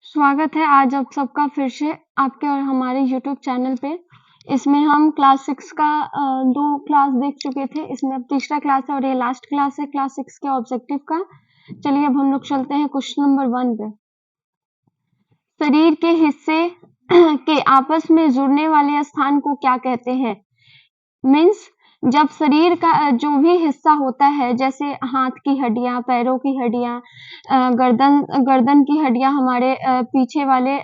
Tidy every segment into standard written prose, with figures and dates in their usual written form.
स्वागत है आज आप सबका फिर से आपके और हमारे YouTube चैनल पे। इसमें हम क्लास 6 का 2 क्लास देख चुके थे। इसमें अब तीसरा क्लास है और ये लास्ट क्लास है क्लास 6 के ऑब्जेक्टिव का। चलिए अब हम लोग चलते हैं क्वेश्चन नंबर 1 पे। शरीर के हिस्से के आपस में जुड़ने वाले स्थान को क्या कहते हैं? मीन्स जब शरीर का जो भी हिस्सा होता है, जैसे हाथ की हड्डियां, पैरों की हड्डियां, गर्दन की हड्डियां हमारे पीछे वाले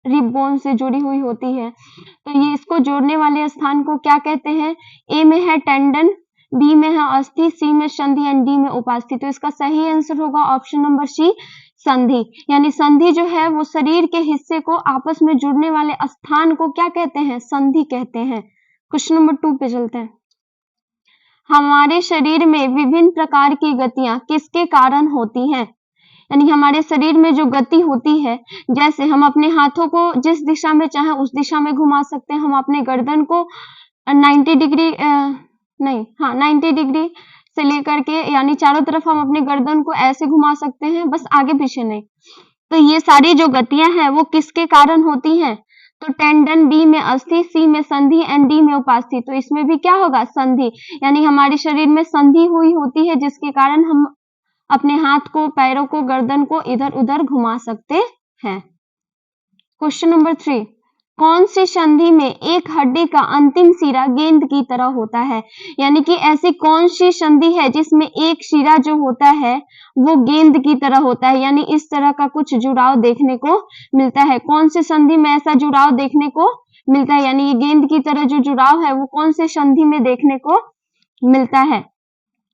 रिब बोन से जुड़ी हुई होती है, तो ये इसको जोड़ने वाले स्थान को क्या कहते हैं? ए में है टेंडन, बी में है अस्थि, सी में संधि एंड डी में उपास्थि। तो इसका सही आंसर होगा ऑप्शन नंबर सी, संधि। यानी संधि जो है वो शरीर के हिस्से को आपस में जुड़ने वाले स्थान को क्या कहते हैं? संधि कहते हैं। क्वेश्चन नंबर 2 पे चलते हैं। हमारे शरीर में विभिन्न प्रकार की गतियां किसके कारण होती हैं? यानी हमारे शरीर में जो गति होती है, जैसे हम अपने हाथों को जिस दिशा में चाहे उस दिशा में घुमा सकते हैं, हम अपने गर्दन को 90 डिग्री 90 डिग्री से लेकर के यानी चारों तरफ हम अपने गर्दन को ऐसे घुमा सकते हैं, बस आगे पीछे नहीं। तो ये सारी जो गतियां हैं वो किसके कारण होती हैं? तो टेंडन, बी में अस्थि, सी में संधि एंड डी में उपास्थि। तो इसमें भी क्या होगा? संधि। यानी हमारे शरीर में संधि हुई होती है जिसके कारण हम अपने हाथ को, पैरों को, गर्दन को इधर उधर घुमा सकते हैं। क्वेश्चन नंबर 3, कौन सी संधि में एक हड्डी का अंतिम सिरा गेंद की तरह होता है? यानी कि ऐसी कौन सी संधि है जिसमें एक सिरा जो होता है वो गेंद की तरह होता है, यानी इस तरह का कुछ जुड़ाव देखने को मिलता है। कौन सी संधि में ऐसा जुड़ाव देखने को मिलता है? यानी ये गेंद की तरह जो जुड़ाव है वो कौन सी संधि में देखने को मिलता है?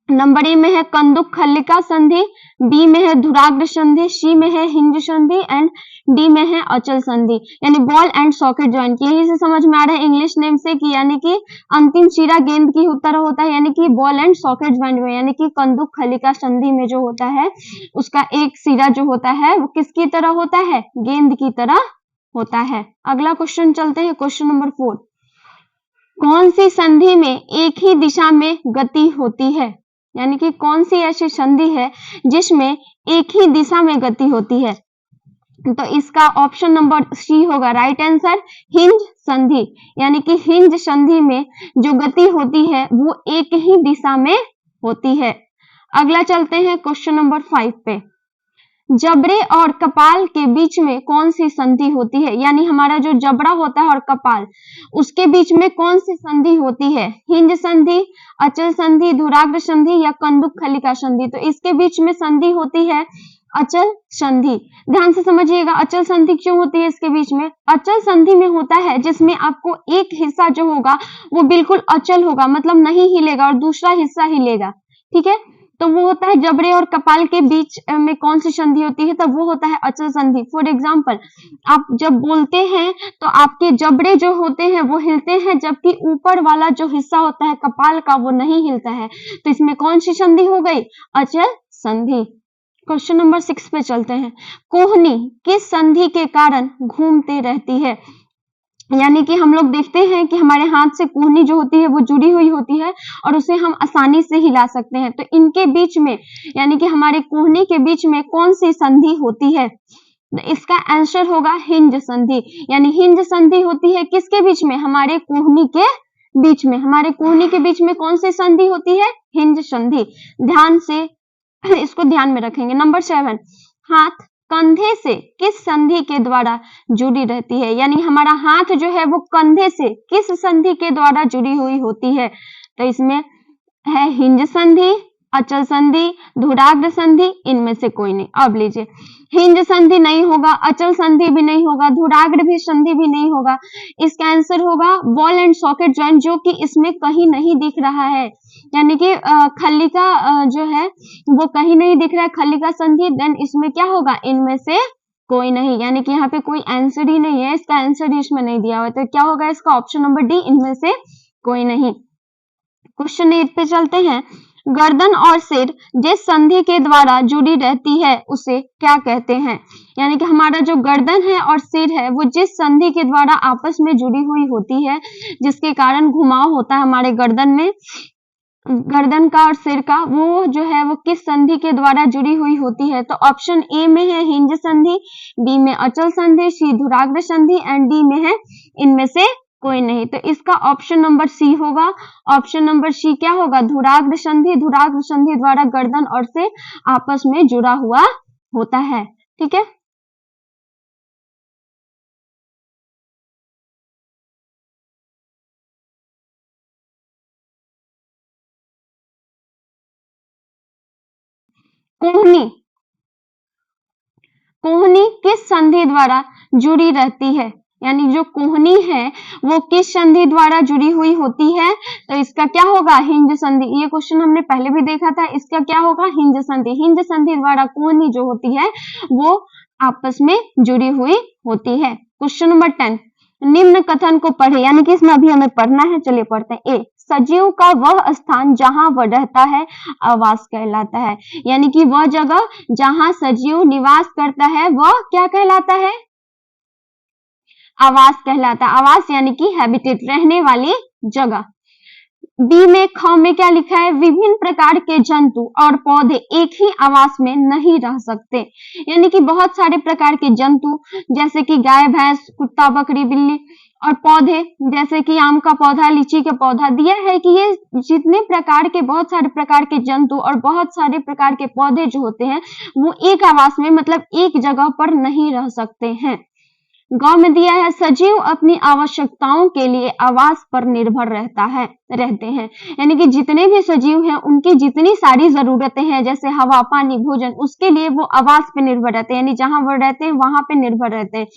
नंबर ए में है कंदुक खल्लिका संधि, बी में है धुराग्र संधि, सी में है हिंज संधि एंड डी में है अचल संधि। यानी बॉल एंड सॉकेट जॉइंट। यही से समझ में आ रहा है इंग्लिश नेम से कि यानी कि अंतिम सिरा गेंद की तरह होता है, यानी कि बॉल एंड सॉकेट जॉइंट में, यानी कि कंदुक खल्लिका संधि में जो होता है उसका एक सिरा जो होता है वो किसकी तरह होता है? गेंद की तरह होता है। अगला क्वेश्चन चलते हैं, क्वेश्चन नंबर 4, कौन सी संधि में एक ही दिशा में गति होती है? यानी कि कौन सी ऐसी संधि है जिसमें एक ही दिशा में गति होती है? तो इसका ऑप्शन नंबर सी होगा राइट आंसर, हिंज संधि। यानी कि हिंज संधि में जो गति होती है वो एक ही दिशा में होती है। अगला चलते हैं क्वेश्चन नंबर 5 पे। जबड़े और कपाल के बीच में कौन सी संधि होती है? यानी हमारा जो जबड़ा होता है और कपाल, उसके बीच में कौन सी संधि होती है? हिंज संधि, अचल संधि, धुराग्र संधि या कंदुक खल्लिका संधि। तो इसके बीच में संधि होती है अचल संधि। ध्यान से समझिएगा, अचल संधि क्यों होती है इसके बीच में? अचल संधि में होता है जिसमें आपको एक हिस्सा जो होगा वो बिल्कुल अचल होगा, मतलब नहीं हिलेगा, और दूसरा हिस्सा हिलेगा। ठीक है, तो वो होता है जबड़े और कपाल के बीच में कौन सी संधि होती है? तब वो होता है अचल संधि। फॉर एग्जाम्पल, आप जब बोलते हैं तो आपके जबड़े जो होते हैं वो हिलते हैं, जबकि ऊपर वाला जो हिस्सा होता है कपाल का वो नहीं हिलता है। तो इसमें कौन सी संधि हो गई? अचल संधि। क्वेश्चन नंबर 6 पे चलते हैं। कोहनी किस संधि के कारण घूमते रहती है? यानी कि हम लोग देखते हैं कि हमारे हाथ से कोहनी जो होती है वो जुड़ी हुई होती है और उसे हम आसानी से हिला सकते हैं। तो इनके बीच में यानी कि हमारे कोहनी के बीच में कौन सी संधि होती है? इसका आंसर होगा हिंज संधि। यानी हिंज संधि होती है किसके बीच में? हमारे कोहनी के बीच में। हमारे कोहनी के बीच में कौन सी संधि होती है? हिंज संधि। ध्यान से इसको ध्यान में रखेंगे। नंबर 7, हाथ कंधे से किस संधि के द्वारा जुड़ी रहती है? यानी हमारा हाथ जो है वो कंधे से किस संधि के द्वारा जुड़ी हुई होती है? तो इसमें है हिंज संधि, अचल संधि, धुराग्र संधि, इनमें से कोई नहीं। अब लीजिए, हिंज संधि नहीं होगा, अचल संधि भी नहीं होगा, धुराग्र भी संधि भी नहीं होगा। इसका आंसर होगा बॉल एंड सॉकेट जॉइंट, जो कि इसमें कहीं नहीं दिख रहा है। यानी कि खल्लिका जो है वो कहीं नहीं दिख रहा है, खल्लिका संधि। देन इसमें क्या होगा? इनमें से कोई नहीं। यानी कि यहाँ पे कोई आंसर ही नहीं है, इसका आंसर ही इसमें नहीं दिया हुआ है। तो क्या होगा इसका? ऑप्शन नंबर डी, इनमें से कोई नहीं। क्वेश्चन 8 पे चलते हैं। गर्दन और सिर जिस संधि के द्वारा जुड़ी रहती है उसे क्या कहते हैं? यानी कि हमारा जो गर्दन है और सिर है वो जिस संधि के द्वारा आपस में जुड़ी हुई होती है, जिसके कारण घुमाव होता है हमारे गर्दन में, गर्दन का और सिर का, वो जो है वो किस संधि के द्वारा जुड़ी हुई होती है? तो ऑप्शन ए में है हिंज संधि, बी में अचल संधि, सी धुराग्र संधि एंड डी में है इनमें से कोई नहीं। तो इसका ऑप्शन नंबर सी होगा। ऑप्शन नंबर सी क्या होगा? धुराग्र संधि। धुराग्र संधि द्वारा गर्दन और से आपस में जुड़ा हुआ होता है। ठीक है, कोहनी, कोहनी किस संधि द्वारा जुड़ी रहती है? यानी जो कोहनी है वो किस संधि द्वारा जुड़ी हुई होती है? तो इसका क्या होगा? हिंज संधि। ये क्वेश्चन हमने पहले भी देखा था। इसका क्या होगा? हिंज संधि। हिंज संधि द्वारा कोहनी जो होती है वो आपस में जुड़ी हुई होती है। क्वेश्चन नंबर 10, निम्न कथन को पढ़े, यानी कि इसमें अभी हमें पढ़ना है। चलिए पढ़ते हैं। ए, सजीव का वह स्थान जहां वह रहता है आवास कहलाता है। यानी कि वह जगह जहां सजीव निवास करता है वह क्या कहलाता है? आवास कहलाता है। आवास यानी कि हैबिटेट, रहने वाली जगह। बी में ख में क्या लिखा है? विभिन्न प्रकार के जंतु और पौधे एक ही आवास में नहीं रह सकते। यानी कि बहुत सारे प्रकार के जंतु जैसे कि गाय, भैंस, कुत्ता, बकरी, बिल्ली और पौधे जैसे कि आम का पौधा, लीची का पौधा दिया है कि ये जितने प्रकार के, बहुत सारे प्रकार के जंतु और बहुत सारे प्रकार के पौधे जो होते हैं वो एक आवास में, मतलब एक जगह पर नहीं रह सकते हैं। गांव में दिया है सजीव अपनी आवश्यकताओं के लिए आवास पर निर्भर रहते हैं। यानी कि जितने भी सजीव हैं उनकी जितनी सारी जरूरतें हैं जैसे हवा, पानी, भोजन, उसके लिए वो आवास पे निर्भर रहते हैं। यानी जहां वो रहते हैं वहां पे निर्भर रहते हैं।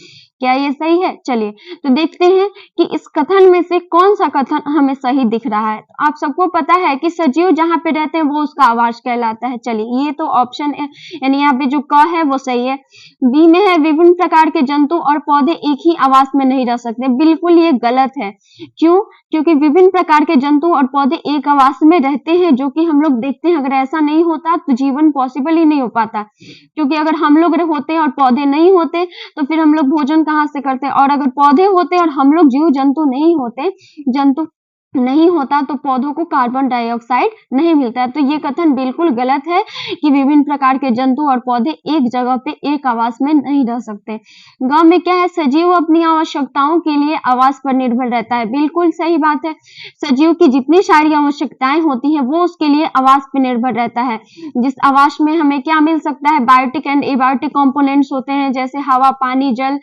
क्या ये सही है? चलिए तो देखते हैं कि इस कथन में से कौन सा कथन हमें सही दिख रहा है। आप सबको पता है कि सजीव जहां पे रहते हैं वो उसका आवास कहलाता है। चलिए ये तो ऑप्शन यानी यहाँ पे जो क है वो सही है। बी में है विभिन्न प्रकार के जंतु और पौधे एक ही आवास में नहीं रह सकते। बिल्कुल ये गलत है। क्यों? क्योंकि विभिन्न प्रकार के जंतु और पौधे एक आवास में रहते हैं, जो कि हम लोग देखते हैं। अगर ऐसा नहीं होता तो जीवन पॉसिबल ही नहीं हो पाता। क्योंकि अगर हम लोग होते और पौधे नहीं होते तो फिर हम लोग भोजन कहाँ से करते? और अगर पौधे होते और हम लोग जीव जंतु नहीं होते, जंतु नहीं होता तो पौधों को कार्बन डाइऑक्साइड नहीं मिलता है। तो ये कथन बिल्कुल गलत है कि विभिन्न प्रकार के जंतु और पौधे एक जगह पे एक आवास में नहीं रह सकते। गांव में क्या है? सजीव अपनी आवश्यकताओं के लिए आवास पर निर्भर रहता है। बिल्कुल सही बात है। सजीव की जितनी सारी आवश्यकताएं होती हैं वो उसके लिए आवास पर निर्भर रहता है। जिस आवास में हमें क्या मिल सकता है? बायोटिक एंड एबायोटिक कंपोनेंट्स होते हैं, जैसे हवा, पानी, जल,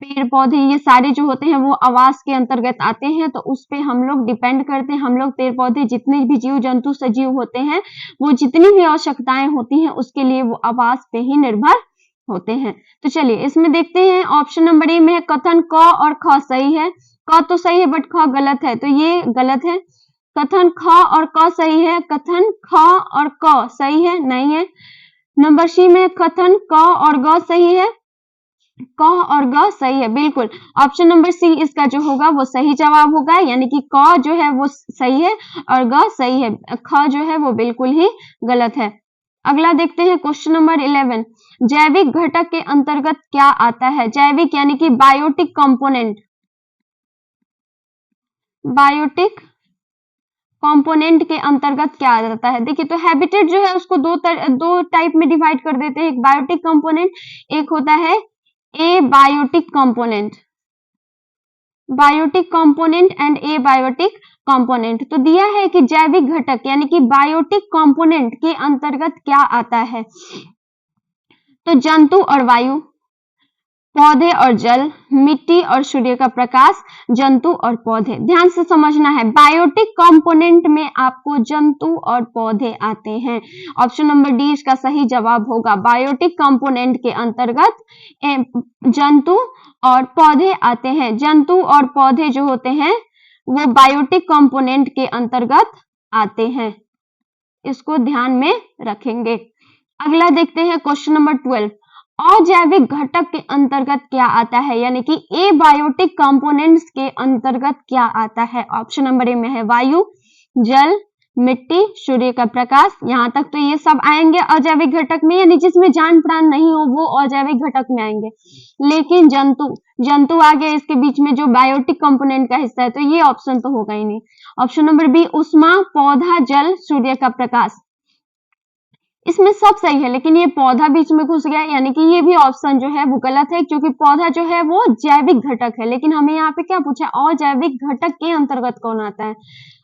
पेड़ पौधे, ये सारे जो होते हैं वो आवास के अंतर्गत आते हैं। तो उस पे हम लोग डिपेंड करते हैं। हम लोग, पेड़ पौधे, जितने भी जीव जंतु सजीव होते हैं वो जितनी भी आवश्यकताएं होती हैं उसके लिए वो आवास पे ही निर्भर होते हैं। तो चलिए इसमें देखते हैं। ऑप्शन नंबर ए में है कथन क और ख सही है। क तो सही है बट ख गलत है, तो ये गलत है। कथन ख और क सही है। कथन ख और क सही है? नहीं है। नंबर सी में कथन क और ग सही है। क और ग सही है, बिल्कुल। ऑप्शन नंबर सी इसका जो होगा वो सही जवाब होगा। यानी कि क जो है वो सही है और ग सही है, ख जो है वो बिल्कुल ही गलत है। अगला देखते हैं क्वेश्चन नंबर 11। जैविक घटक के अंतर्गत क्या आता है? जैविक यानी कि बायोटिक कंपोनेंट। बायोटिक कंपोनेंट के अंतर्गत क्या आ जाता है? देखिए तो हैबिटेट जो है उसको दो टाइप में डिवाइड कर देते हैं। एक बायोटिक कंपोनेंट, एक होता है abiotic component. Biotic component and abiotic component. तो दिया है कि जैविक घटक यानी कि बायोटिक कंपोनेंट के अंतर्गत क्या आता है? तो जंतु और वायु, पौधे और जल, मिट्टी और सूर्य का प्रकाश, जंतु और पौधे। ध्यान से समझना है, बायोटिक कंपोनेंट में आपको जंतु और पौधे आते हैं। ऑप्शन नंबर डी इसका सही जवाब होगा। बायोटिक कंपोनेंट के अंतर्गत जंतु और पौधे आते हैं। जंतु और पौधे जो होते हैं वो बायोटिक कंपोनेंट के अंतर्गत आते हैं। इसको ध्यान में रखेंगे। अगला देखते हैं क्वेश्चन नंबर 12। अजैविक घटक के अंतर्गत क्या आता है? यानी कि एबायोटिक कंपोनेंट्स के अंतर्गत क्या आता है? ऑप्शन नंबर ए में है वायु, जल, मिट्टी, सूर्य का प्रकाश। यहां तक तो ये सब आएंगे अजैविक घटक में, यानी जिसमें जान प्राण नहीं हो वो अजैविक घटक में आएंगे। लेकिन जंतु आ गए इसके बीच में जो बायोटिक कंपोनेंट का हिस्सा है, तो ये ऑप्शन तो होगा ही नहीं। ऑप्शन नंबर बी, उष्मा, पौधा, जल, सूर्य का प्रकाश। इसमें सब सही है, लेकिन ये पौधा बीच में घुस गया, यानी कि ये भी ऑप्शन जो है वो गलत है, क्योंकि पौधा जो है वो जैविक घटक है। लेकिन हमें यहाँ पे क्या पूछा, अजैविक घटक के अंतर्गत कौन आता है?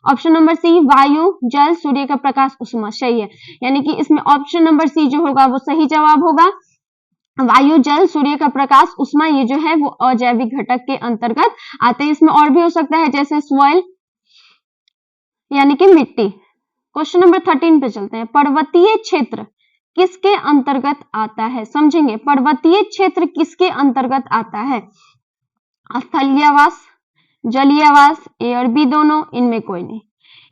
ऑप्शन नंबर सी, वायु, जल, सूर्य का प्रकाश, उष्मा, सही है। यानी कि इसमें ऑप्शन नंबर सी जो होगा वो सही जवाब होगा। वायु, जल, सूर्य का प्रकाश, उष्मा, ये जो है वो अजैविक घटक के अंतर्गत आते हैं। इसमें और भी हो सकता है, जैसे सॉइल यानी कि मिट्टी। क्वेश्चन नंबर 13 पे चलते हैं। पर्वतीय क्षेत्र किसके अंतर्गत आता है? समझेंगे, पर्वतीय क्षेत्र किसके अंतर्गत आता है? स्थलीय आवास, जलीय आवास, ए और बी दोनों, इनमें कोई नहीं।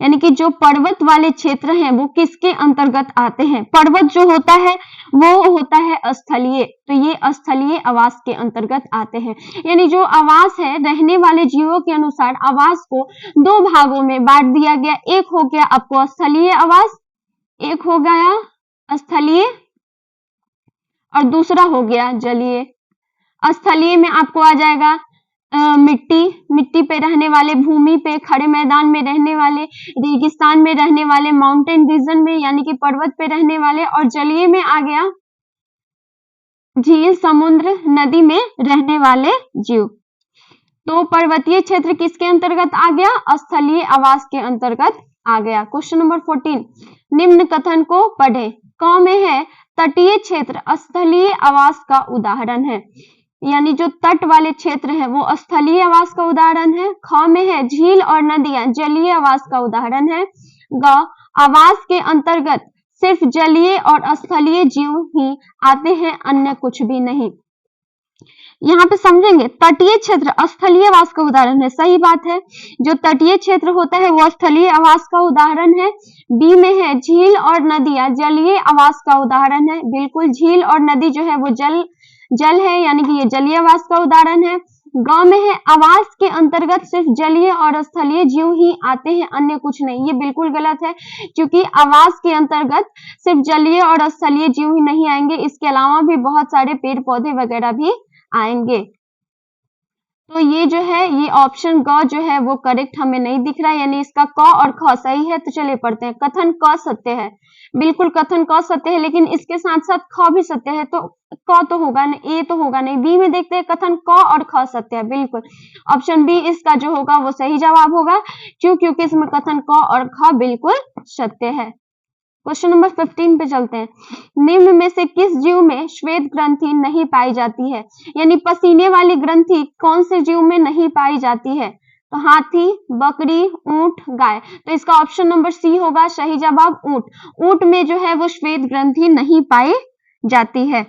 यानी कि जो पर्वत वाले क्षेत्र हैं वो किसके अंतर्गत आते हैं? पर्वत जो होता है वो होता है स्थलीय, तो ये स्थलीय आवास के अंतर्गत आते हैं। यानी जो आवास है, रहने वाले जीवों के अनुसार आवास को दो भागों में बांट दिया गया। एक हो गया आपको स्थलीय आवास, एक हो गया स्थलीय, और दूसरा हो गया जलीय। स्थलीय में आपको आ जाएगा मिट्टी पे रहने वाले, भूमि पे, खड़े मैदान में रहने वाले, रेगिस्तान में रहने वाले, माउंटेन रीजन में यानी कि पर्वत पे रहने वाले, और जलीय में आ गया झील, समुद्र, नदी में रहने वाले जीव। तो पर्वतीय क्षेत्र किसके अंतर्गत आ गया? स्थलीय आवास के अंतर्गत आ गया। क्वेश्चन नंबर 14, निम्न कथन को पढ़ें। क में है तटीय क्षेत्र स्थलीय आवास का उदाहरण है, यानी जो तट वाले क्षेत्र है वो स्थलीय आवास का उदाहरण है। ख में है झील और नदियां जलीय आवास का उदाहरण है। ग, आवास के अंतर्गत सिर्फ जलीय और स्थलीय जीव ही आते हैं, अन्य कुछ भी नहीं। यहाँ पे समझेंगे, तटीय क्षेत्र स्थलीय आवास का उदाहरण है, सही बात है। जो तटीय क्षेत्र होता है वो स्थलीय आवास का उदाहरण है। बी में है झील और नदियां जलीय आवास का उदाहरण है, बिल्कुल झील और नदी जो है वो जल है, यानी कि ये जलीय आवास का उदाहरण है। ग में है आवास के अंतर्गत सिर्फ जलीय और स्थलीय जीव ही आते हैं, अन्य कुछ नहीं। ये बिल्कुल गलत है, क्योंकि आवास के अंतर्गत सिर्फ जलीय और स्थलीय जीव ही नहीं आएंगे, इसके अलावा भी बहुत सारे पेड़ पौधे वगैरह भी आएंगे। तो ये जो है, ये ऑप्शन ग जो है वो करेक्ट हमें नहीं दिख रहा है, यानी इसका क और ख सही है। तो चलिए पढ़ते हैं। कथन क सत्य है, बिल्कुल कथन क सत्य है, लेकिन इसके साथ साथ ख भी सत्य है, तो क तो होगा नहीं, ए तो होगा नहीं। बी में देखते हैं, कथन क और ख सत्य है, बिल्कुल ऑप्शन बी इसका जो होगा वो सही जवाब होगा। क्यों? क्योंकि इसमें कथन क और ख बिल्कुल सत्य है। क्वेश्चन नंबर 15 पे चलते हैं। निम्न में से किस जीव में श्वेत ग्रंथि नहीं पाई जाती है? यानी पसीने वाली ग्रंथि कौन से जीव में नहीं पाई जाती है? तो हाथी, बकरी, ऊंट, गाय। तो इसका ऑप्शन नंबर सी होगा सही जवाब, ऊंट। ऊंट में जो है वो श्वेत ग्रंथि नहीं पाई जाती है,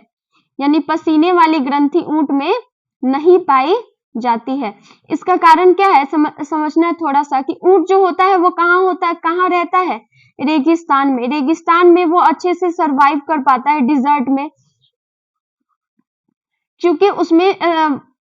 यानी पसीने वाली ग्रंथि ऊंट में नहीं पाई जाती है। इसका कारण क्या है समझना है थोड़ा सा, कि ऊंट जो होता है वो कहाँ होता है, कहाँ रहता है? रेगिस्तान में। रेगिस्तान में वो अच्छे से सरवाइव कर पाता है, डिजर्ट में, क्योंकि उसमें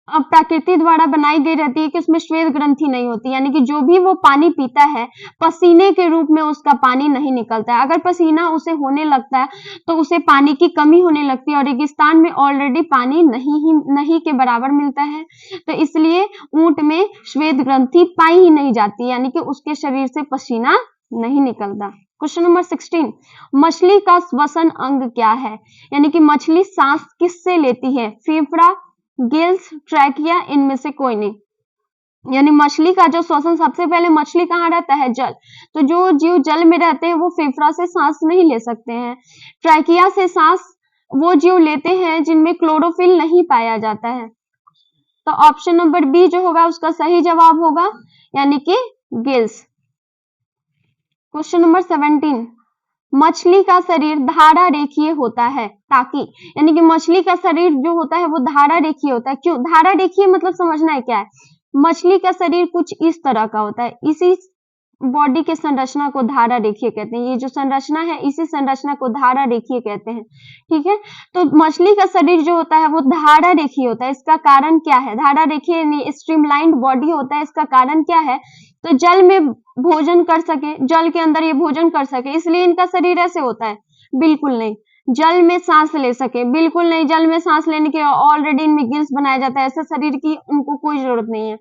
प्रकृति द्वारा बनाई गई रहती है कि उसमें श्वेत ग्रंथि नहीं होती, यानी कि जो भी वो पानी पीता है पसीने के रूप में उसका पानी नहीं निकलता है। अगर पसीना उसे होने लगता है तो उसे पानी की कमी होने लगती है, और रेगिस्तान में ऑलरेडी पानी नहीं के बराबर मिलता है, तो इसलिए ऊंट में श्वेत ग्रंथि पाई ही नहीं जाती, यानी कि उसके शरीर से पसीना नहीं निकलता। क्वेश्चन नंबर 16, मछली का श्वसन अंग क्या है? यानी कि मछली सांस किससे लेती है? फेफड़ा, गिल्स, ट्रैकिया, इनमें से कोई नहीं। यानी मछली का जो श्वसन, सबसे पहले मछली कहाँ रहता है? जल। तो जो जीव जल में रहते हैं वो फेफड़ा से सांस नहीं ले सकते हैं। ट्रैकिया से सांस वो जीव लेते हैं जिनमें क्लोरोफिल नहीं पाया जाता है। तो ऑप्शन नंबर बी जो होगा उसका सही जवाब होगा, यानी कि गिल्स। क्वेश्चन नंबर 17, मछली का शरीर धारा रेखीय होता है ताकि, यानी कि मछली का शरीर जो होता है वो धारा रेखीय होता है। क्यों धारा रेखीय? मतलब समझना है क्या है। मछली का शरीर कुछ इस तरह का होता है, इसी बॉडी के संरचना को धारा रेखीय कहते हैं। ये जो संरचना है इसी संरचना को धारा रेखीय कहते हैं, ठीक है। तो मछली का शरीर जो होता है वो धारा रेखीय होता है। इसका कारण क्या है? धारा रेखीय यानी स्ट्रीमलाइंड बॉडी होता है। इसका कारण क्या है? तो जल में भोजन कर सके, जल के अंदर ये भोजन कर सके, इसलिए इनका शरीर ऐसे होता है? बिल्कुल नहीं। जल में सांस ले सके, बिल्कुल नहीं। जल में सांस लेने के ऑलरेडी इनमें गिल्स बनाया जाता है, ऐसे शरीर की उनको कोई जरूरत नहीं है।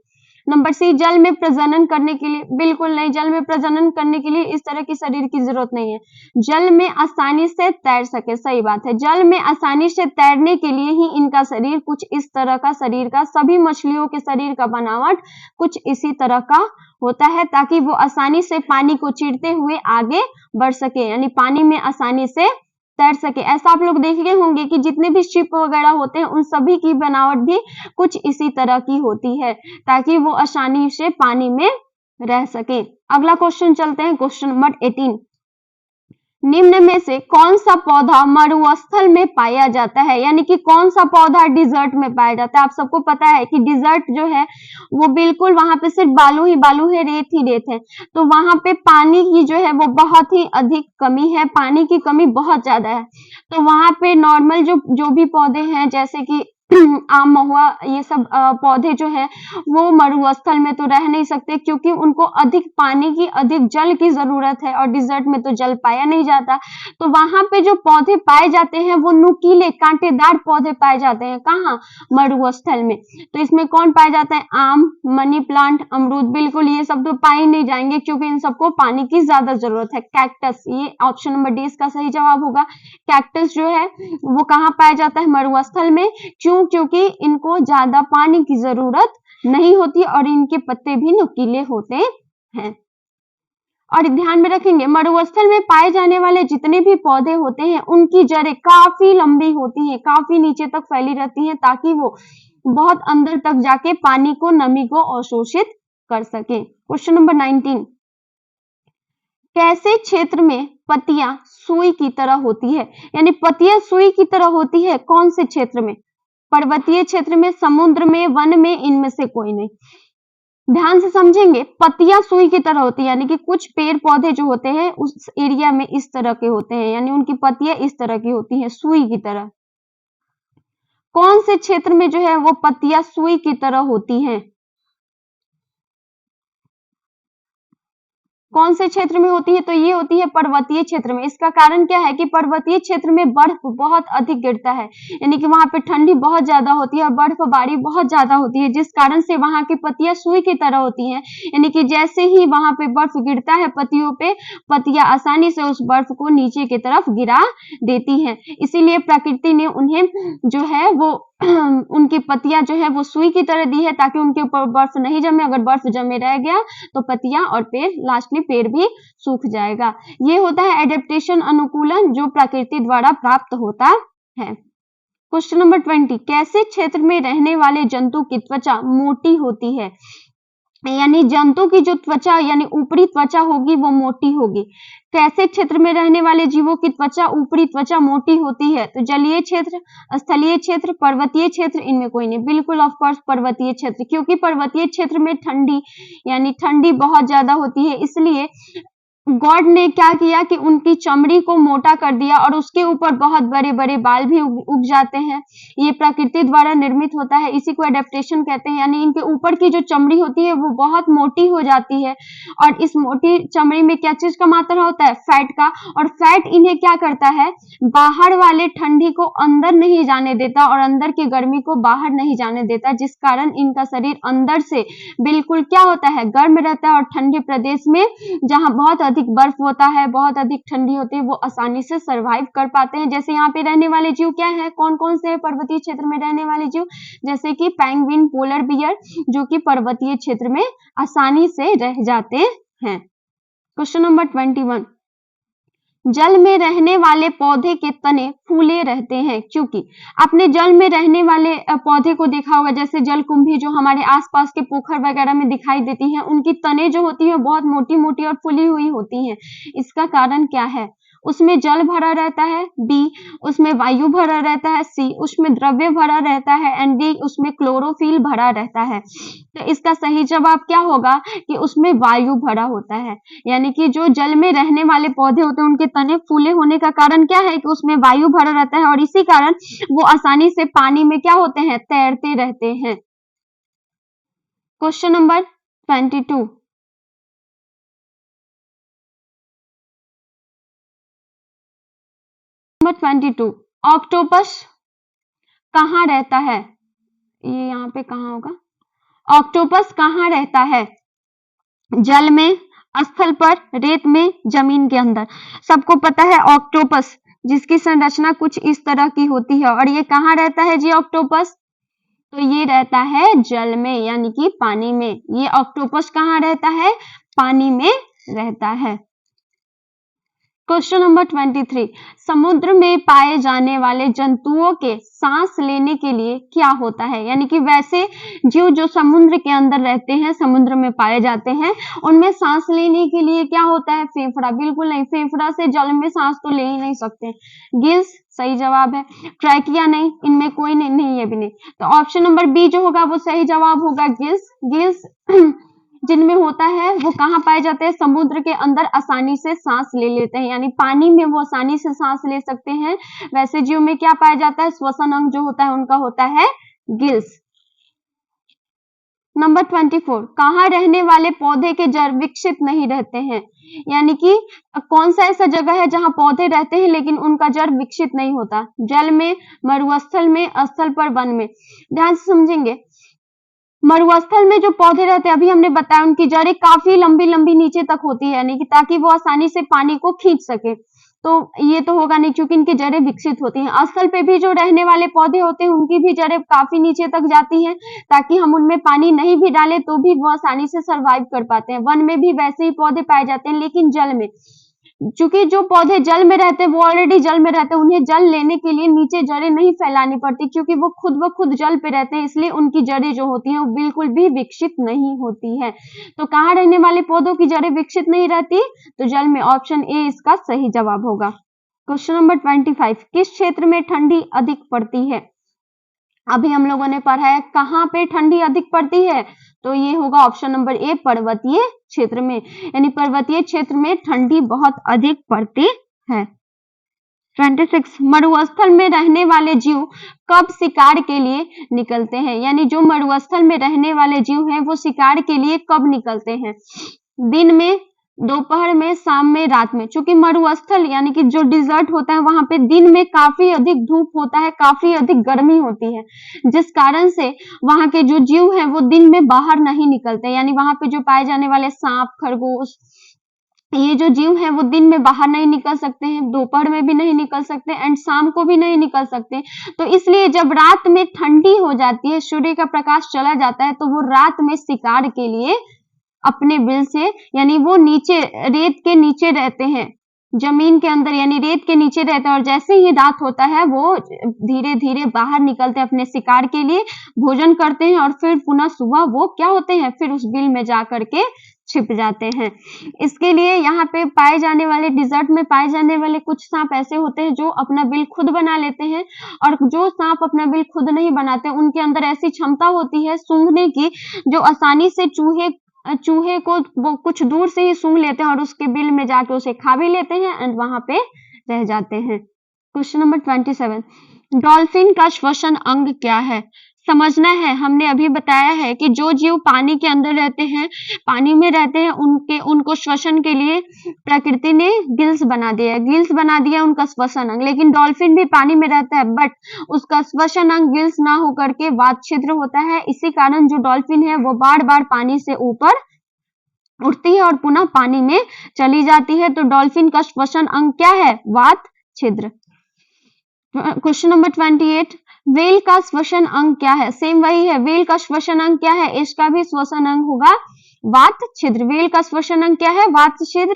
नंबर सी, जल में प्रजनन करने के लिए, बिल्कुल नहीं, जल में प्रजनन करने के लिए इस तरह की शरीर की जरूरत नहीं है। जल में आसानी से तैर सके, सही बात है, जल में आसानी से तैरने के लिए ही इनका शरीर कुछ इस तरह का, शरीर का सभी मछलियों के शरीर का बनावट कुछ इसी तरह का होता है, ताकि वो आसानी से पानी को चीरते हुए आगे बढ़ सके, यानी पानी में आसानी से तैर सके। ऐसा आप लोग देखे होंगे कि जितने भी शिप वगैरह होते हैं उन सभी की बनावट भी कुछ इसी तरह की होती है, ताकि वो आसानी से पानी में रह सके। अगला क्वेश्चन चलते हैं, क्वेश्चन नंबर 18। निम्न में से कौन सा पौधा मरुस्थल में पाया जाता है, यानी कि कौन सा पौधा डिजर्ट में पाया जाता है। आप सबको पता है कि डिजर्ट जो है वो बिल्कुल वहां पे सिर्फ बालू ही बालू है, रेत ही रेत है, तो वहां पे पानी की जो है वो बहुत ही अधिक कमी है, पानी की कमी बहुत ज्यादा है। तो वहां पे नॉर्मल जो भी पौधे हैं, जैसे कि आम, महुआ, ये सब पौधे जो है वो मरुस्थल में तो रह नहीं सकते, क्योंकि उनको अधिक पानी की, अधिक जल की जरूरत है, और डिजर्ट में तो जल पाया नहीं जाता। तो वहां पे जो पौधे पाए जाते हैं वो नुकीले कांटेदार पौधे पाए जाते हैं, कहाँ, मरुस्थल में। तो इसमें कौन पाया जाता है, आम, मनी प्लांट, अमरूद, बिल्कुल ये सब तो पाए नहीं जाएंगे, क्योंकि इन सबको पानी की ज्यादा जरूरत है। कैक्टस, ये ऑप्शन नंबर डी इसका सही जवाब होगा। कैक्टस जो है वो कहाँ पाया जाता है, मरुस्थल में। क्योंकि इनको ज्यादा पानी की जरूरत नहीं होती और इनके पत्ते भी नुकीले होते हैं। और ध्यान में रखेंगे, मरुस्थल में पाए जाने वाले जितने भी पौधे होते हैं उनकी जड़ें काफी लंबी होती हैं, काफी नीचे तक फैली रहती हैं, ताकि वो बहुत अंदर तक जाके पानी को, नमी को अवशोषित कर सके। Question number 19। कैसे क्षेत्र में पत्तियां सुई की तरह होती है, यानी पत्तियां सुई की तरह होती है, कौन से क्षेत्र में, पर्वतीय क्षेत्र में, समुद्र में, वन में, इनमें से कोई नहीं। ध्यान से समझेंगे, पत्तियां सुई की तरह होती है, यानी कि कुछ पेड़ पौधे जो होते हैं उस एरिया में इस तरह के होते हैं, यानी उनकी पत्तियां इस तरह की होती हैं, सुई की तरह। कौन से क्षेत्र में जो है वो पत्तियां सुई की तरह होती हैं, कौन से क्षेत्र में होती है, तो ये होती है पर्वतीय क्षेत्र में। इसका कारण क्या है कि पर्वतीय क्षेत्र में बर्फ बहुत अधिक गिरता है, यानी कि वहां पे ठंडी बहुत ज्यादा होती है और बर्फबारी बहुत ज्यादा होती है, जिस कारण से वहां की पत्तियां सुई की तरह होती हैं, यानी कि जैसे ही वहां पे बर्फ गिरता है पत्तियों पे, पत्तियां आसानी से उस बर्फ को नीचे की तरफ गिरा देती हैं। इसीलिए प्रकृति ने उन्हें जो है वो उनकी पत्तियां जो है वो सुई की तरह दी है, ताकि उनके ऊपर बर्फ नहीं जमे, अगर बर्फ जमे रह गया तो पत्तियां और पेड़, लास्ट में पेड़ भी सूख जाएगा। ये होता है एडेप्टेशन, अनुकूलन, जो प्रकृति द्वारा प्राप्त होता है। Question number 20। कैसे क्षेत्र में रहने वाले जंतु की त्वचा मोटी होती है, यानी जंतु की जो त्वचा, यानी ऊपरी त्वचा होगी वो मोटी होगी। कैसे क्षेत्र में रहने वाले जीवों की त्वचा, ऊपरी त्वचा मोटी होती है, तो जलीय क्षेत्र, स्थलीय क्षेत्र, पर्वतीय क्षेत्र, इनमें कोई नहीं, बिल्कुल ऑफ कोर्स पर्वतीय क्षेत्र, क्योंकि पर्वतीय क्षेत्र में ठंडी, यानी ठंडी बहुत ज्यादा होती है, इसलिए गॉड ने क्या किया कि उनकी चमड़ी को मोटा कर दिया और उसके ऊपर बहुत बड़े बड़े बाल भी उग जाते हैं। ये प्रकृति द्वारा निर्मित होता है, इसी को एडेप्टेशन कहते हैं, यानी इनके ऊपर की जो चमड़ी होती है वो बहुत मोटी हो जाती है, और इस मोटी चमड़ी में क्या चीज का मात्रा होता है, फैट का, और फैट इन्हें क्या करता है, बाहर वाले ठंडी को अंदर नहीं जाने देता और अंदर की गर्मी को बाहर नहीं जाने देता, जिस कारण इनका शरीर अंदर से बिल्कुल क्या होता है, गर्म रहता है, और ठंडे प्रदेश में जहां बहुत अधिक बर्फ होता है, बहुत अधिक ठंडी होती है, वो आसानी से सरवाइव कर पाते हैं। जैसे यहाँ पे रहने वाले जीव क्या है, कौन कौन से पर्वतीय क्षेत्र में रहने वाले जीव, जैसे कि पेंगुइन, पोलर बियर, जो कि पर्वतीय क्षेत्र में आसानी से रह जाते हैं। Question number 21। जल में रहने वाले पौधे के तने फूले रहते हैं, क्योंकि आपने जल में रहने वाले पौधे को देखा होगा, जैसे जलकुंभी जो हमारे आसपास के पोखर वगैरह में दिखाई देती हैं, उनकी तने जो होती है बहुत मोटी मोटी और फूली हुई होती हैं। इसका कारण क्या है, उसमें जल भरा रहता है, बी उसमें वायु भरा रहता है, सी उसमें द्रव्य भरा रहता है, एंड डी उसमें क्लोरोफिल भरा रहता है। तो इसका सही जवाब क्या होगा कि उसमें वायु भरा होता है, यानी कि जो जल में रहने वाले पौधे होते हैं उनके तने फूले होने का कारण क्या है कि उसमें वायु भरा रहता है, और इसी कारण वो आसानी से पानी में क्या होते हैं, तैरते रहते हैं। Question number 22। नंबर 22। ऑक्टोपस कहाँ रहता है, ये यहाँ पे कहाँ होगा, ऑक्टोपस कहाँ रहता है? जल में, स्थल पर, रेत में, जमीन के अंदर। सबको पता है ऑक्टोपस जिसकी संरचना कुछ इस तरह की होती है, और ये कहाँ रहता है जी ऑक्टोपस? तो ये रहता है जल में, यानी कि पानी में। ये ऑक्टोपस कहाँ रहता है? पानी में रहता है। क्वेश्चन नंबर 23, समुद्र में पाए जाने वाले जंतुओं के सांस लेने के लिए क्या होता है? यानी कि वैसे जीव जो समुद्र के अंदर रहते हैं, समुद्र में पाए जाते हैं, उनमें सांस लेने के लिए क्या होता है? फेफड़ा। बिल्कुल नहीं, फेफड़ा से जल में सांस तो ले ही नहीं सकते। गिल्स सही जवाब है। ट्रैकिया नहीं, इनमें कोई नहीं, ये भी नहीं। तो ऑप्शन नंबर बी जो होगा वो सही जवाब होगा, गिल्स। गिल्स जिनमें होता है वो कहाँ पाए जाते हैं? समुद्र के अंदर आसानी से सांस ले लेते हैं, यानी पानी में वो आसानी से सांस ले सकते हैं। वैसे जीव में क्या पाया जाता है? श्वसन अंग जो होता है उनका होता है गिल्स। नंबर 24, कहाँ रहने वाले पौधे के जड़ विकसित नहीं रहते हैं? यानी कि कौन सा ऐसा जगह है जहां पौधे रहते हैं लेकिन उनका जड़ विकसित नहीं होता? जल में, मरुस्थल में, स्थल पर, वन में। ध्यान से समझेंगे। मरुस्थल में जो पौधे रहते हैं, अभी हमने बताया उनकी जड़ें काफी लंबी लंबी नीचे तक होती है, यानी कि ताकि वो आसानी से पानी को खींच सके। तो ये तो होगा नहीं क्योंकि इनकी जड़ें विकसित होती हैं। स्थल पे भी जो रहने वाले पौधे होते हैं उनकी भी जड़ें काफी नीचे तक जाती हैं, ताकि हम उनमें पानी नहीं भी डालें तो भी वो आसानी से सर्वाइव कर पाते हैं। वन में भी वैसे ही पौधे पाए जाते हैं, लेकिन जल में, चूंकि जो पौधे जल में रहते हैं वो ऑलरेडी जल में रहते हैं, उन्हें जल लेने के लिए नीचे जड़ें नहीं फैलानी पड़ती, क्योंकि वो खुद ब खुद जल पे रहते हैं, इसलिए उनकी जड़ें जो होती हैं वो बिल्कुल भी विकसित नहीं होती है। तो कहाँ रहने वाले पौधों की जड़ें विकसित नहीं रहती? तो जल में। ऑप्शन ए इसका सही जवाब होगा। क्वेश्चन नंबर 25, किस क्षेत्र में ठंडी अधिक पड़ती है? अभी हम लोगों ने पढ़ा है कहाँ पे ठंडी अधिक पड़ती है, तो ये होगा ऑप्शन नंबर ए, पर्वतीय क्षेत्र में। यानी पर्वतीय क्षेत्र में ठंडी बहुत अधिक पड़ती है। 26, मरुस्थल में रहने वाले जीव कब शिकार के लिए निकलते हैं? यानी जो मरुस्थल में रहने वाले जीव हैं वो शिकार के लिए कब निकलते हैं? दिन में, दोपहर में, शाम में, रात में। चूंकि मरुस्थल यानी कि जो डिजर्ट होता है वहां पे दिन में काफी अधिक धूप होता है, काफी अधिक गर्मी होती है, जिस कारण से वहां के जो जीव हैं वो दिन में बाहर नहीं निकलते। यानी वहां पे जो पाए जाने वाले सांप, खरगोश, ये जो जीव हैं वो दिन में बाहर नहीं निकल सकते हैं, दोपहर में भी नहीं निकल सकते एंड शाम को भी नहीं निकल सकते। तो इसलिए जब रात में ठंडी हो जाती है, सूर्य का प्रकाश चला जाता है, तो वो रात में शिकार के लिए अपने बिल से, यानी वो नीचे रेत के नीचे रहते हैं, जमीन के अंदर यानी रेत के नीचे रहते हैं, और जैसे ही रात होता है वो धीरे धीरे बाहर निकलते हैं अपने शिकार के लिए, भोजन करते हैं और फिर पुनः सुबह वो क्या होते हैं, फिर उस बिल में जा करके छिप जाते हैं। इसके लिए यहाँ पे पाए जाने वाले, डिजर्ट में पाए जाने वाले कुछ सांप ऐसे होते हैं जो अपना बिल खुद बना लेते हैं, और जो सांप अपना बिल खुद नहीं बनाते उनके अंदर ऐसी क्षमता होती है सूंघने की, जो आसानी से चूहे को वो कुछ दूर से ही सूंघ लेते हैं और उसके बिल में जाके उसे खा भी लेते हैं एंड वहां पे रह जाते हैं। क्वेश्चन नंबर 27, डॉल्फिन का श्वसन अंग क्या है? समझना है, हमने अभी बताया है कि जो जीव पानी के अंदर रहते हैं, पानी में रहते हैं, उनको श्वसन के लिए प्रकृति ने गिल्स बना दिया है, गिल्स बना दिया उनका श्वसन अंग। लेकिन डॉल्फिन भी पानी में रहता है, बट उसका श्वसन अंग गिल्स ना होकर के वात छिद्र होता है। इसी कारण जो डॉल्फिन है वो बार बार पानी से ऊपर उठती है और पुनः पानी में चली जाती है। तो डॉल्फिन का श्वसन अंग क्या है? वात छिद्र। क्वेश्चन नंबर 28, व्हेल का श्वसन अंग क्या है? सेम वही है, व्हेल का श्वसन अंग क्या है? इसका भी श्वसन अंग होगा वात छिद्र। व्हेल का श्वसन अंग क्या है? वात छिद्र।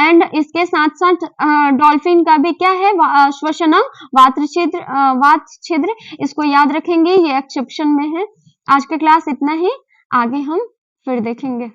एंड इसके साथ साथ डॉल्फिन का भी क्या है श्वसन अंग? वात छिद्र। इसको याद रखेंगे, ये एक्सेप्शन में है। आज का क्लास इतना ही, आगे हम फिर देखेंगे।